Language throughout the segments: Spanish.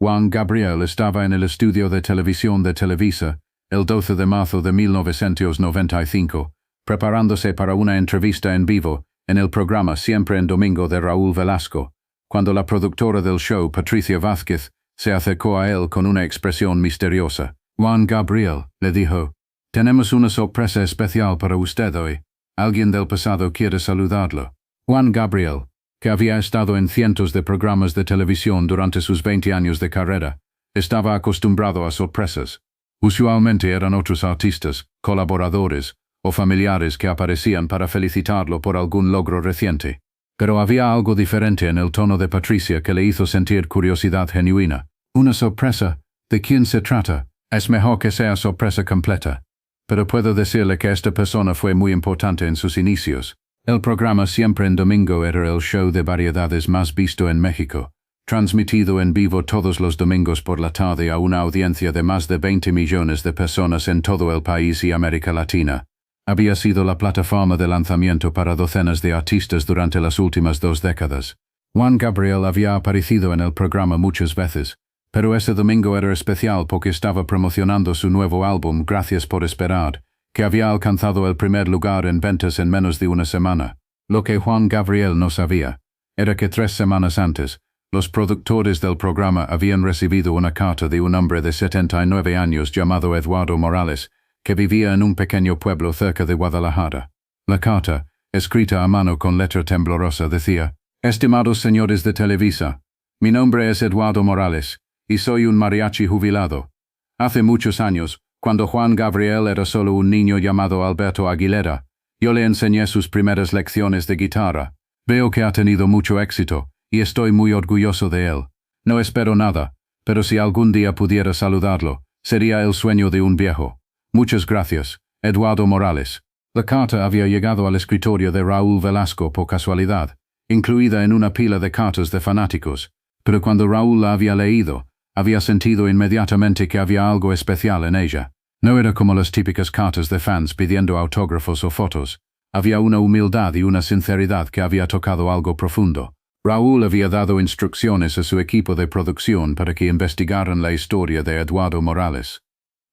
Juan Gabriel estaba en el estudio de televisión de Televisa, el 12 de marzo de 1995, preparándose para una entrevista en vivo en el programa Siempre en Domingo de Raúl Velasco, cuando la productora del show, Patricia, se acercó a él con una expresión misteriosa. Juan Gabriel, le dijo, tenemos una sorpresa especial para usted hoy. Alguien del pasado quiere saludarlo. Juan Gabriel, que había estado en cientos de programas de televisión durante sus 20 años de carrera, estaba acostumbrado a sorpresas. Usualmente eran otros artistas, colaboradores o familiares que aparecían para felicitarlo por algún logro reciente. Pero había algo diferente en el tono de Patricia que le hizo sentir curiosidad genuina. Una sorpresa. ¿De quién se trata? Es mejor que sea sorpresa completa. Pero puedo decirle que esta persona fue muy importante en sus inicios. El programa Siempre en Domingo era el show de variedades más visto en México, transmitido en vivo todos los domingos por la tarde a una audiencia de más de 20 millones de personas en todo el país y América Latina. Había sido la plataforma de lanzamiento para docenas de artistas durante las últimas 2 décadas. Juan Gabriel había aparecido en el programa muchas veces, pero ese domingo era especial porque estaba promocionando su nuevo álbum Gracias por Esperar, que había alcanzado el primer lugar en ventas en menos de una semana. Lo que Juan Gabriel no sabía era que 3 semanas antes, los productores del programa habían recibido una carta de un hombre de 79 años llamado Eduardo Morales, que vivía en un pequeño pueblo cerca de Guadalajara. La carta, escrita a mano con letra temblorosa, decía: Estimados señores de Televisa, mi nombre es Eduardo Morales, y soy un mariachi jubilado. Hace muchos años, cuando Juan Gabriel era solo un niño llamado Alberto Aguilera, yo le enseñé sus primeras lecciones de guitarra. Veo que ha tenido mucho éxito, y estoy muy orgulloso de él. No espero nada, pero si algún día pudiera saludarlo, sería el sueño de un viejo. Muchas gracias, Eduardo Morales. La carta había llegado al escritorio de Raúl Velasco por casualidad, incluida en una pila de cartas de fanáticos, pero cuando Raúl la había leído, había sentido inmediatamente que había algo especial en ella. No era como las típicas cartas de fans pidiendo autógrafos o fotos. Había una humildad y una sinceridad que había tocado algo profundo. Raúl había dado instrucciones a su equipo de producción para que investigaran la historia de Eduardo Morales.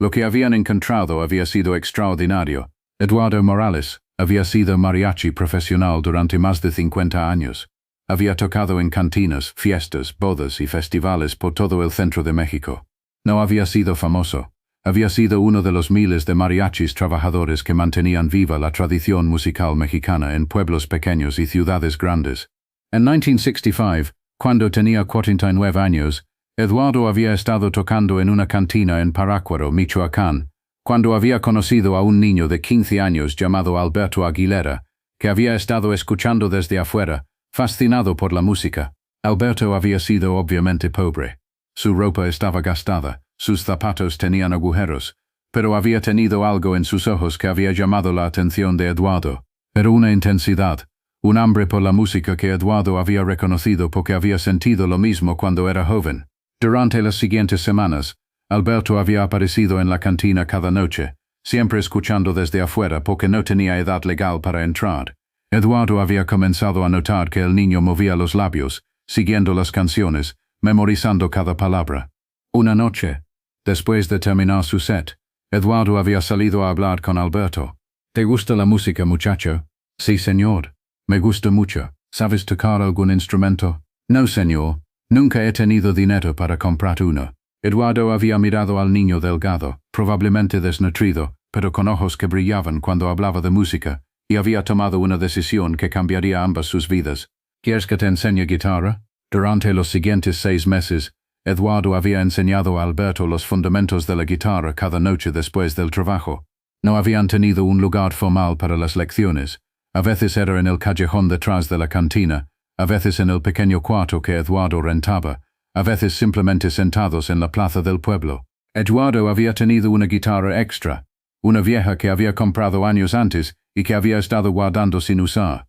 Lo que habían encontrado había sido extraordinario. Eduardo Morales había sido mariachi profesional durante más de 50 años. Había tocado en cantinas, fiestas, bodas y festivales por todo el centro de México. No había sido famoso. Había sido uno de los miles de mariachis trabajadores que mantenían viva la tradición musical mexicana en pueblos pequeños y ciudades grandes. En 1965, cuando tenía 49 años, Eduardo había estado tocando en una cantina en Parácuaro, Michoacán, cuando había conocido a un niño de 15 años llamado Alberto Aguilera, que había estado escuchando desde afuera, fascinado por la música. Alberto había sido obviamente pobre. Su ropa estaba gastada, sus zapatos tenían agujeros, pero había tenido algo en sus ojos que había llamado la atención de Eduardo. Era una intensidad, un hambre por la música que Eduardo había reconocido porque había sentido lo mismo cuando era joven. Durante las siguientes semanas, Alberto había aparecido en la cantina cada noche, siempre escuchando desde afuera porque no tenía edad legal para entrar. Eduardo había comenzado a notar que el niño movía los labios, siguiendo las canciones, memorizando cada palabra. Una noche, después de terminar su set, Eduardo había salido a hablar con Alberto. ¿Te gusta la música, muchacho? Sí, señor. Me gusta mucho. ¿Sabes tocar algún instrumento? No, señor. Nunca he tenido dinero para comprar uno. Eduardo había mirado al niño delgado, probablemente desnutrido, pero con ojos que brillaban cuando hablaba de música, y había tomado una decisión que cambiaría ambas sus vidas. ¿Quieres que te enseñe guitarra? Durante los siguientes 6 meses, Eduardo había enseñado a Alberto los fundamentos de la guitarra cada noche después del trabajo. No habían tenido un lugar formal para las lecciones. A veces era en el callejón detrás de la cantina, a veces en el pequeño cuarto que Eduardo rentaba, a veces simplemente sentados en la plaza del pueblo. Eduardo había tenido una guitarra extra, una vieja que había comprado años antes y que había estado guardando sin usar.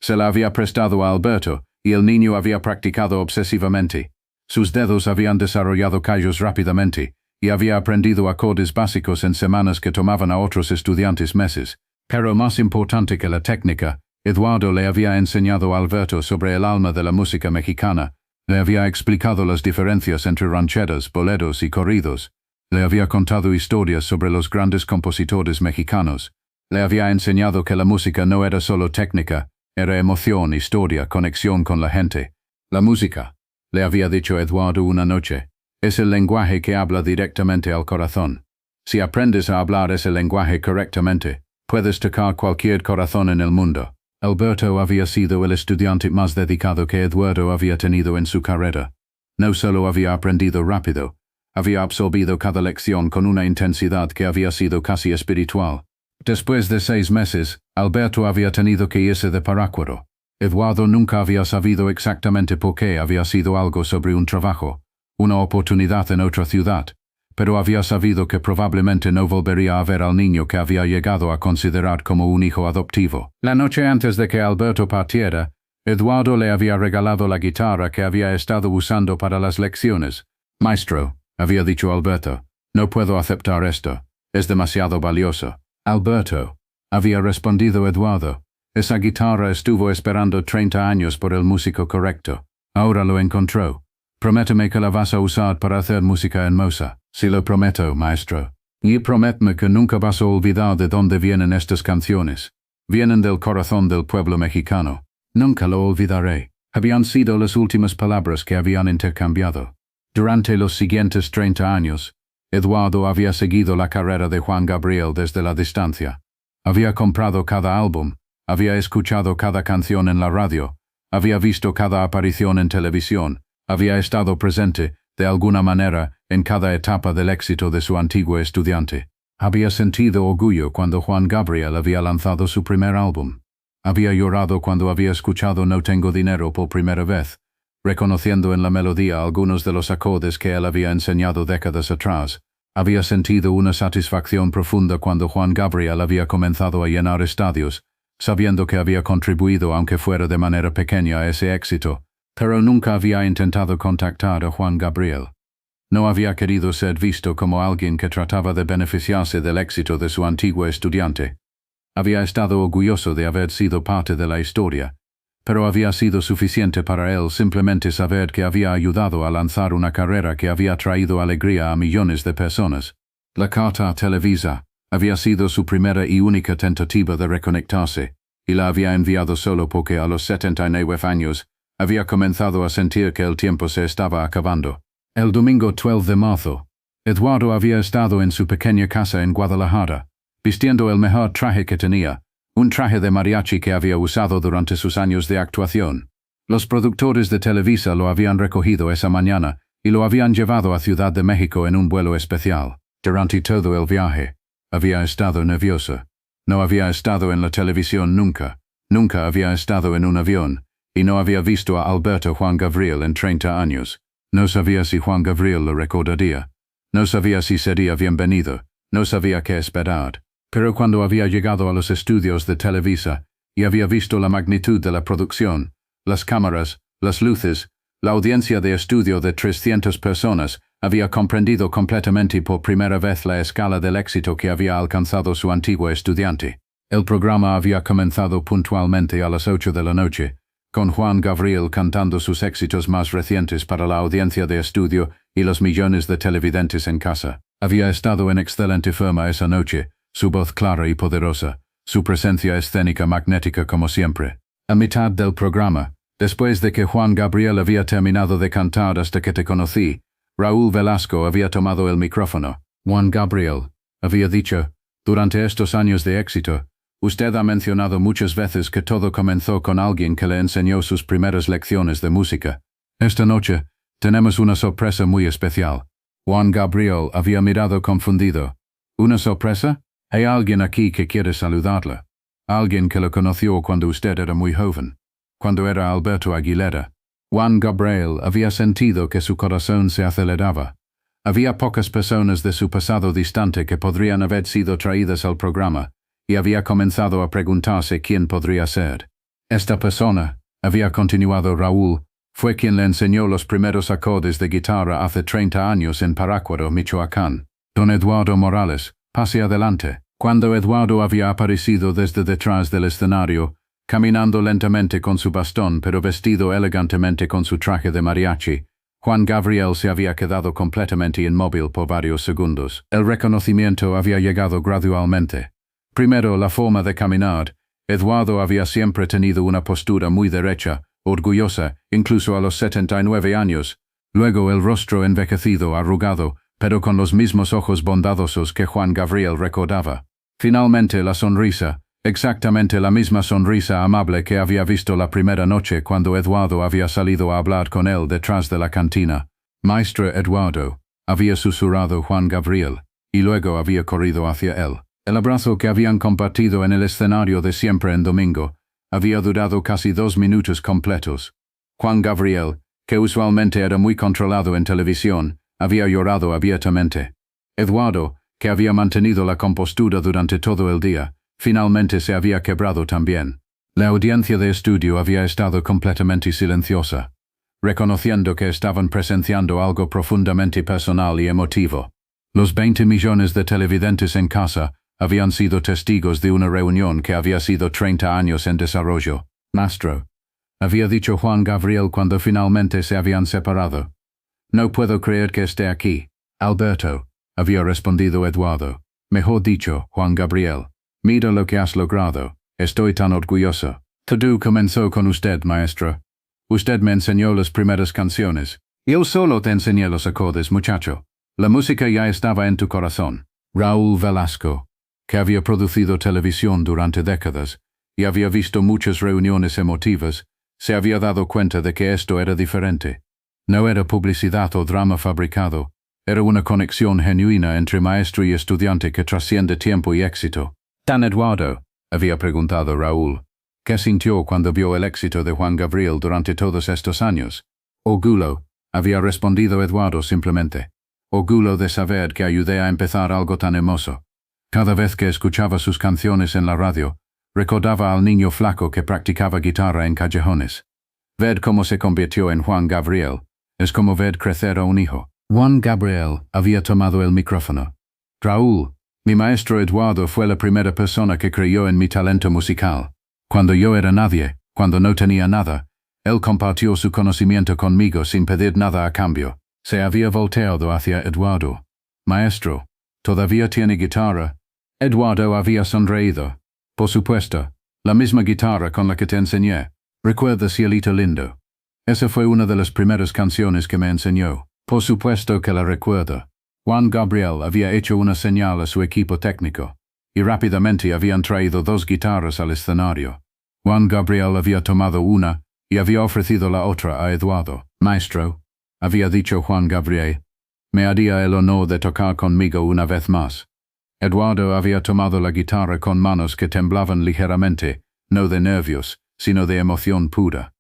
Se la había prestado a Alberto, y el niño había practicado obsesivamente. Sus dedos habían desarrollado callos rápidamente, y había aprendido acordes básicos en semanas que tomaban a otros estudiantes meses. Pero más importante que la técnica, Eduardo le había enseñado a Alberto sobre el alma de la música mexicana, Le había explicado las diferencias entre rancheras, boleros y corridos. Le había contado historias sobre los grandes compositores mexicanos. Le había enseñado que la música no era solo técnica, era emoción, historia, conexión con la gente. La música, le había dicho Eduardo una noche, es el lenguaje que habla directamente al corazón. Si aprendes a hablar ese lenguaje correctamente, puedes tocar cualquier corazón en el mundo. Alberto había sido el estudiante más dedicado que Eduardo había tenido en su carrera. No solo había aprendido rápido, había absorbido cada lección con una intensidad que había sido casi espiritual. Después de 6 meses, Alberto había tenido que irse de Parácuaro. Eduardo nunca había sabido exactamente por qué. Había sido algo sobre un trabajo, una oportunidad en otra ciudad, pero había sabido que probablemente no volvería a ver al niño que había llegado a considerar como un hijo adoptivo. La noche antes de que Alberto partiera, Eduardo le había regalado la guitarra que había estado usando para las lecciones. Maestro, había dicho Alberto, no puedo aceptar esto, es demasiado valioso. Alberto, había respondido Eduardo, esa guitarra estuvo esperando 30 años por el músico correcto. Ahora lo encontró. Prométeme que la vas a usar para hacer música hermosa. Sí lo prometo, maestro. Y prométeme que nunca vas a olvidar de dónde vienen estas canciones. Vienen del corazón del pueblo mexicano. Nunca lo olvidaré. Habían sido las últimas palabras que habían intercambiado. Durante los siguientes 30 años, Eduardo había seguido la carrera de Juan Gabriel desde la distancia. Había comprado cada álbum, había escuchado cada canción en la radio, había visto cada aparición en televisión, había estado presente, de alguna manera, en cada etapa del éxito de su antiguo estudiante. Había sentido orgullo cuando Juan Gabriel había lanzado su primer álbum. Había llorado cuando había escuchado No tengo dinero por primera vez, reconociendo en la melodía algunos de los acordes que él había enseñado décadas atrás. Había sentido una satisfacción profunda cuando Juan Gabriel había comenzado a llenar estadios, sabiendo que había contribuido aunque fuera de manera pequeña a ese éxito, pero nunca había intentado contactar a Juan Gabriel. No había querido ser visto como alguien que trataba de beneficiarse del éxito de su antiguo estudiante. Había estado orgulloso de haber sido parte de la historia, pero había sido suficiente para él simplemente saber que había ayudado a lanzar una carrera que había traído alegría a millones de personas. La carta a Televisa había sido su primera y única tentativa de reconectarse, y la había enviado solo porque a los 79 años había comenzado a sentir que el tiempo se estaba acabando. El domingo 12 de marzo, Eduardo había estado en su pequeña casa en Guadalajara, vistiendo el mejor traje que tenía, un traje de mariachi que había usado durante sus años de actuación. Los productores de Televisa lo habían recogido esa mañana y lo habían llevado a Ciudad de México en un vuelo especial. Durante todo el viaje, había estado nervioso. No había estado en la televisión nunca. Nunca había estado en un avión, y no había visto a Alberto Juan Gabriel en 30 años. No sabía si Juan Gabriel lo recordaría. No sabía si sería bienvenido. No sabía qué esperar. Pero cuando había llegado a los estudios de Televisa y había visto la magnitud de la producción, las cámaras, las luces, la audiencia de estudio de 300 personas, había comprendido completamente y por primera vez la escala del éxito que había alcanzado su antiguo estudiante. El programa había comenzado puntualmente a las 8 de la noche, con Juan Gabriel cantando sus éxitos más recientes para la audiencia de estudio y los millones de televidentes en casa. Había estado en excelente forma esa noche, su voz clara y poderosa, su presencia escénica magnética como siempre. A mitad del programa, después de que Juan Gabriel había terminado de cantar Hasta que te conocí, Raúl Velasco había tomado el micrófono. Juan Gabriel, había dicho, durante estos años de éxito, usted ha mencionado muchas veces que todo comenzó con alguien que le enseñó sus primeras lecciones de música. Esta noche, tenemos una sorpresa muy especial. Juan Gabriel había mirado confundido. ¿Una sorpresa? Hay alguien aquí que quiere saludarla. Alguien que lo conoció cuando usted era muy joven, cuando era Alberto Aguilera. Juan Gabriel había sentido que su corazón se aceleraba. Había pocas personas de su pasado distante que podrían haber sido traídas al programa, y había comenzado a preguntarse quién podría ser. Esta persona, había continuado Raúl, fue quien le enseñó los primeros acordes de guitarra hace 30 años en Parácuaro, Michoacán. Don Eduardo Morales, pase adelante. Cuando Eduardo había aparecido desde detrás del escenario, caminando lentamente con su bastón pero vestido elegantemente con su traje de mariachi. Juan Gabriel se había quedado completamente inmóvil por varios segundos. El reconocimiento había llegado gradualmente. Primero, la forma de caminar. Eduardo había siempre tenido una postura muy derecha, orgullosa, incluso a los 79 años. Luego el rostro envejecido, arrugado, pero con los mismos ojos bondadosos que Juan Gabriel recordaba. Finalmente la sonrisa, exactamente la misma sonrisa amable que había visto la primera noche cuando Eduardo había salido a hablar con él detrás de la cantina. Maestro Eduardo, había susurrado Juan Gabriel, y luego había corrido hacia él. El abrazo que habían compartido en el escenario de Siempre en Domingo había durado casi 2 minutos completos. Juan Gabriel, que usualmente era muy controlado en televisión, había llorado abiertamente. Eduardo, que había mantenido la compostura durante todo el día, finalmente se había quebrado también. La audiencia de estudio había estado completamente silenciosa, reconociendo que estaban presenciando algo profundamente personal y emotivo. Los 20 millones de televidentes en casa habían sido testigos de una reunión que había sido 30 años en desarrollo. Maestro, había dicho Juan Gabriel cuando finalmente se habían separado. No puedo creer que esté aquí. Alberto, había respondido Eduardo. Mejor dicho, Juan Gabriel. Mira lo que has logrado. Estoy tan orgulloso. Todo comenzó con usted, maestro. Usted me enseñó las primeras canciones. Yo solo te enseñé los acordes, muchacho. La música ya estaba en tu corazón. Raúl Velasco, que había producido televisión durante décadas y había visto muchas reuniones emotivas, se había dado cuenta de que esto era diferente. No era publicidad o drama fabricado, era una conexión genuina entre maestro y estudiante que trasciende tiempo y éxito. ¿Tan Eduardo?, había preguntado Raúl. ¿Qué sintió cuando vio el éxito de Juan Gabriel durante todos estos años? Orgullo, había respondido Eduardo simplemente. Orgullo de saber que ayudé a empezar algo tan hermoso. Cada vez que escuchaba sus canciones en la radio, recordaba al niño flaco que practicaba guitarra en callejones. Ver cómo se convirtió en Juan Gabriel es como ver crecer a un hijo. Juan Gabriel había tomado el micrófono. Raúl, mi maestro Eduardo fue la primera persona que creyó en mi talento musical. Cuando yo era nadie, cuando no tenía nada, él compartió su conocimiento conmigo sin pedir nada a cambio. Se había volteado hacia Eduardo. Maestro, ¿todavía tiene guitarra? Eduardo había sonreído. Por supuesto, la misma guitarra con la que te enseñé. Recuerda, cielito lindo. Esa fue una de las primeras canciones que me enseñó. Por supuesto que la recuerdo. Juan Gabriel había hecho una señal a su equipo técnico, y rápidamente habían traído 2 guitarras al escenario. Juan Gabriel había tomado una y había ofrecido la otra a Eduardo. Maestro, había dicho Juan Gabriel, me haría el honor de tocar conmigo una vez más. Eduardo había tomado la guitarra con manos que temblaban ligeramente, no de nervios, sino de emoción pura.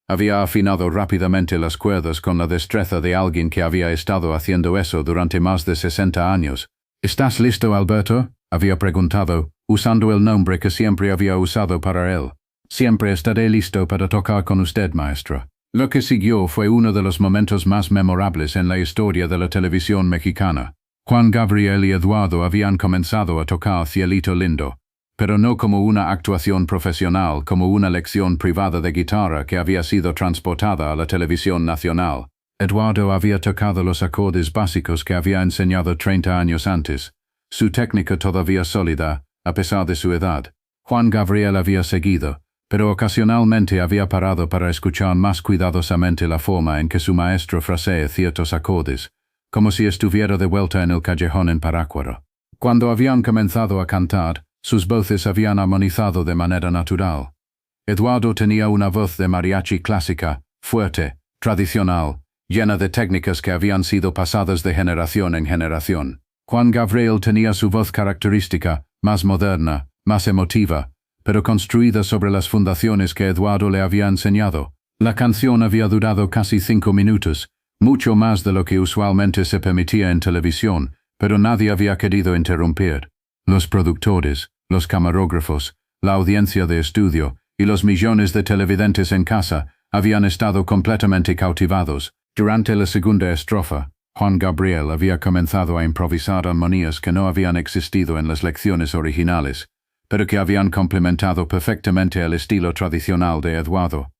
Había afinado rápidamente las cuerdas con la destreza de alguien que había estado haciendo eso durante más de 60 años. ¿Estás listo, Alberto?, había preguntado, usando el nombre que siempre había usado para él. Siempre estaré listo para tocar con usted, maestro. Lo que siguió fue uno de los momentos más memorables en la historia de la televisión mexicana. Juan Gabriel y Eduardo habían comenzado a tocar Cielito Lindo, pero no como una actuación profesional, como una lección privada de guitarra que había sido transportada a la televisión nacional. Eduardo había tocado los acordes básicos que había enseñado 30 años antes, su técnica todavía sólida, a pesar de su edad. Juan Gabriel había seguido, pero ocasionalmente había parado para escuchar más cuidadosamente la forma en que su maestro frasea ciertos acordes, como si estuviera de vuelta en el callejón en Parácuaro. Cuando habían comenzado a cantar, sus voces habían armonizado de manera natural. Eduardo tenía una voz de mariachi clásica, fuerte, tradicional, llena de técnicas que habían sido pasadas de generación en generación. Juan Gabriel tenía su voz característica, más moderna, más emotiva, pero construida sobre las fundaciones que Eduardo le había enseñado. La canción había durado casi 5 minutos, mucho más de lo que usualmente se permitía en televisión, pero nadie había querido interrumpir. Los productores, los camarógrafos, la audiencia de estudio y los millones de televidentes en casa habían estado completamente cautivados. Durante la segunda estrofa, Juan Gabriel había comenzado a improvisar armonías que no habían existido en las lecciones originales, pero que habían complementado perfectamente el estilo tradicional de Eduardo.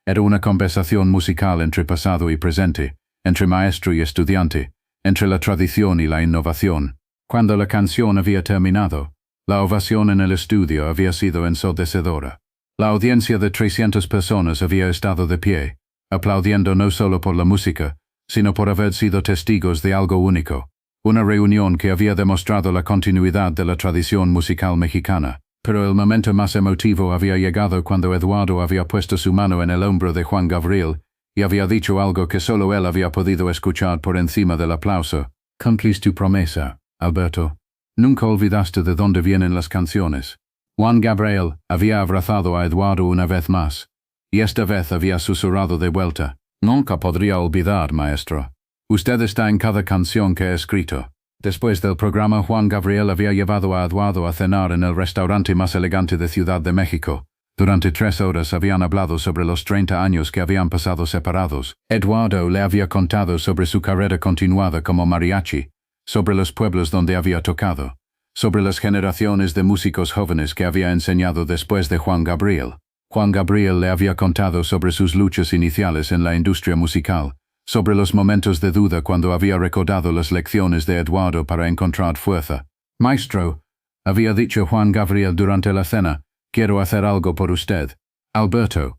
Era una conversación musical entre pasado y presente, entre maestro y estudiante, entre la tradición y la innovación. Cuando la canción había terminado, la ovación en el estudio había sido ensordecedora. La audiencia de 300 personas había estado de pie, aplaudiendo no solo por la música, sino por haber sido testigos de algo único, una reunión que había demostrado la continuidad de la tradición musical mexicana. Pero el momento más emotivo había llegado cuando Eduardo había puesto su mano en el hombro de Juan Gabriel y había dicho algo que solo él había podido escuchar por encima del aplauso. Cumplís tu promesa, Alberto. Nunca olvidaste de dónde vienen las canciones. Juan Gabriel había abrazado a Eduardo una vez más, y esta vez había susurrado de vuelta. Nunca podría olvidar, maestro. Usted está en cada canción que he escrito. Después del programa, Juan Gabriel había llevado a Eduardo a cenar en el restaurante más elegante de Ciudad de México. Durante 3 horas habían hablado sobre los 30 años que habían pasado separados. Eduardo le había contado sobre su carrera continuada como mariachi, sobre los pueblos donde había tocado, sobre las generaciones de músicos jóvenes que había enseñado después de Juan Gabriel. Juan Gabriel le había contado sobre sus luchas iniciales en la industria musical, sobre los momentos de duda cuando había recordado las lecciones de Eduardo para encontrar fuerza. Maestro, había dicho Juan Gabriel durante la cena, quiero hacer algo por usted. Alberto,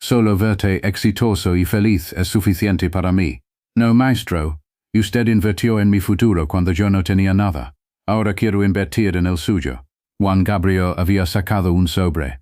solo verte exitoso y feliz es suficiente para mí. No, maestro, usted invirtió en mi futuro cuando yo no tenía nada. Ahora quiero invertir en el suyo. Juan Gabriel había sacado un sobre.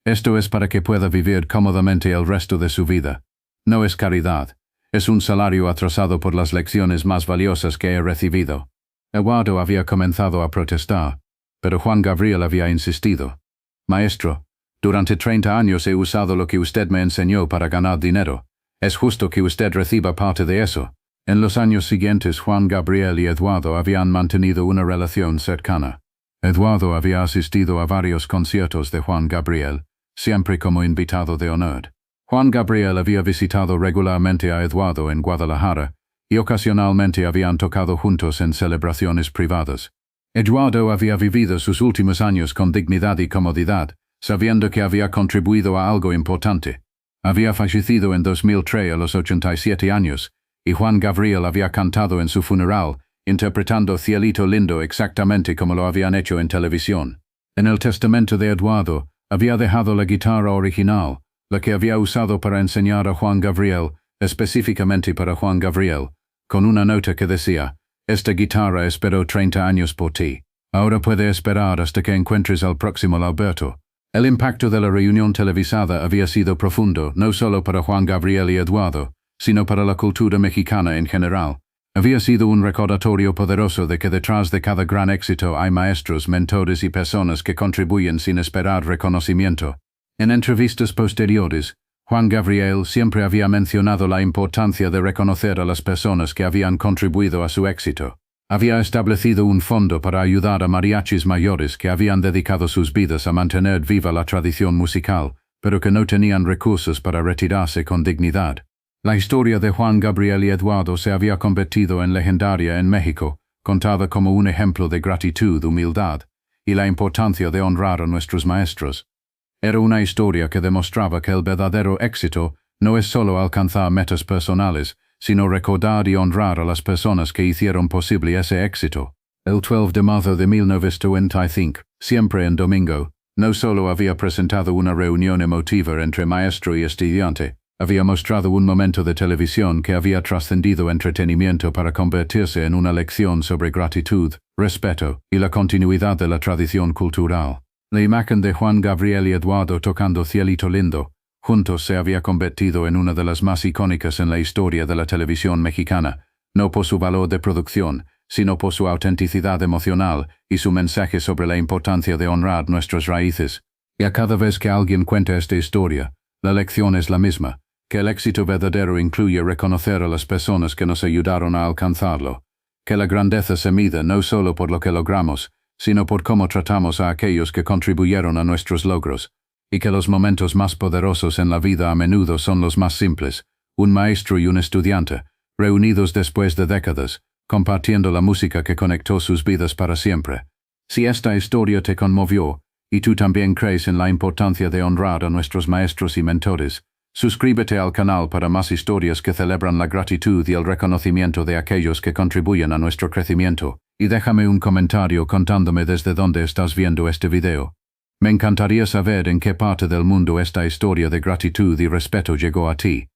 Esto es para que pueda vivir cómodamente el resto de su vida. No es caridad. Es un salario atrasado por las lecciones más valiosas que he recibido. Eduardo había comenzado a protestar, pero Juan Gabriel había insistido. Maestro, durante 30 años he usado lo que usted me enseñó para ganar dinero. Es justo que usted reciba parte de eso. En los años siguientes, Juan Gabriel y Eduardo habían mantenido una relación cercana. Eduardo había asistido a varios conciertos de Juan Gabriel, siempre como invitado de honor. Juan Gabriel había visitado regularmente a Eduardo en Guadalajara y ocasionalmente habían tocado juntos en celebraciones privadas. Eduardo había vivido sus últimos años con dignidad y comodidad, sabiendo que había contribuido a algo importante. Había fallecido en 2003 a los 87 años, y Juan Gabriel había cantado en su funeral, interpretando Cielito Lindo exactamente como lo habían hecho en televisión. En el testamento de Eduardo, había dejado la guitarra original, la que había usado para enseñar a Juan Gabriel, específicamente para Juan Gabriel, con una nota que decía, esta guitarra esperó 30 años por ti. Ahora puede esperar hasta que encuentres al próximo Alberto. El impacto de la reunión televisada había sido profundo, no solo para Juan Gabriel y Eduardo, sino para la cultura mexicana en general. Había sido un recordatorio poderoso de que detrás de cada gran éxito hay maestros, mentores y personas que contribuyen sin esperar reconocimiento. En entrevistas posteriores, Juan Gabriel siempre había mencionado la importancia de reconocer a las personas que habían contribuido a su éxito. Había establecido un fondo para ayudar a mariachis mayores que habían dedicado sus vidas a mantener viva la tradición musical, pero que no tenían recursos para retirarse con dignidad. La historia de Juan Gabriel y Eduardo se había convertido en legendaria en México, contada como un ejemplo de gratitud, humildad y la importancia de honrar a nuestros maestros. Era una historia que demostraba que el verdadero éxito no es solo alcanzar metas personales, sino recordar y honrar a las personas que hicieron posible ese éxito. El 12 de marzo de 1995, Siempre en Domingo, no solo había presentado una reunión emotiva entre maestro y estudiante, había mostrado un momento de televisión que había trascendido entretenimiento para convertirse en una lección sobre gratitud, respeto y la continuidad de la tradición cultural. La imagen de Juan Gabriel y Eduardo tocando Cielito Lindo, juntos se había convertido en una de las más icónicas en la historia de la televisión mexicana, no por su valor de producción, sino por su autenticidad emocional y su mensaje sobre la importancia de honrar nuestras raíces. Y a cada vez que alguien cuenta esta historia, la lección es la misma, que el éxito verdadero incluye reconocer a las personas que nos ayudaron a alcanzarlo, que la grandeza se mide no solo por lo que logramos, sino por cómo tratamos a aquellos que contribuyeron a nuestros logros, y que los momentos más poderosos en la vida a menudo son los más simples, un maestro y un estudiante, reunidos después de décadas, compartiendo la música que conectó sus vidas para siempre. Si esta historia te conmovió, y tú también crees en la importancia de honrar a nuestros maestros y mentores, suscríbete al canal para más historias que celebran la gratitud y el reconocimiento de aquellos que contribuyen a nuestro crecimiento, y déjame un comentario contándome desde dónde estás viendo este video. Me encantaría saber en qué parte del mundo esta historia de gratitud y respeto llegó a ti.